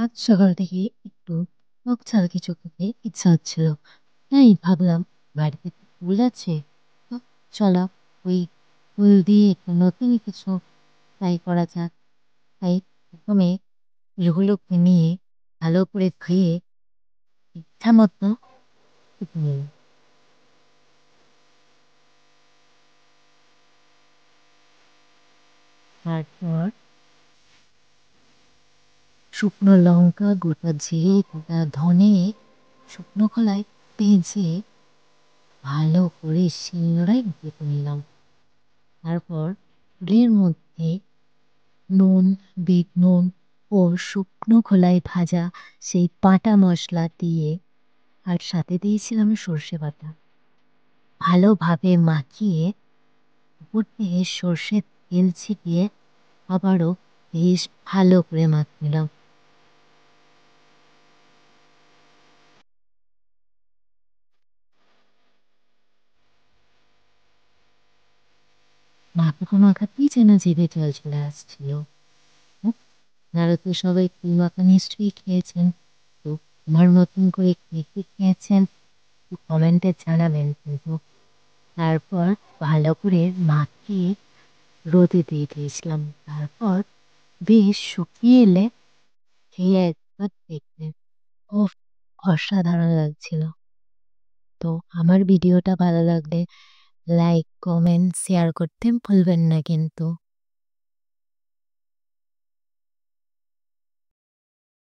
আজ সকাল থেকে একটু টকঝাল কিছু খেতে ইচ্ছা হচ্ছিল। তাই ভাবলাম বাড়িতে তো ফুল আছে, তো চলো ওই ফুল দিয়ে একটু নতুন কিছু ট্রাই করা যাক। তাই প্রথমে ফুলগুলোকে নিয়ে ভালো করে ধুয়ে ইচ্ছা মতো কেটে নিলাম। তারপর শুকনো লঙ্কা, গোটা জিরে, গোটা ধনে, শুকনো খোলায় ভেজে ভালো করে শিলনোড়ায় বেটে নিলাম। তারপর ফুলের মধ্যে নুন, বিট নুন ও শুকনো খোলায় ভাজা সেই বাটা মশলা দিয়ে, আর সাথে দিয়েছিলাম সর্ষে বাটা, ভালোভাবে মাখিয়ে উপর থেকে সর্ষের তেল ছিটিয়ে আবারও বেশ ভালো করে মাখিয়ে মাখাতে মাখাতেই যেন জিভে জল চলে আসছিল। উফ, আপনারা তো সবাই কুল মাখা নিশ্চয়ই খেয়েছেন। তো আমার নতুন করে কে কে খেয়েছেন কমেন্টে জানাবেন কিন্তু। তারপর ভালো করে মাখিয়ে রোদে দিয়ে দিয়েছিলাম। তারপর বেশ শুকিয়ে এলে খেয়ে একবার দেখবেন, ও অসাধারণ লাগছিল। তো আমার ভিডিওটা ভালো লাগলে লাইক, কমেন্ট, শেয়ার করতে ভুলবেন না কিন্তু।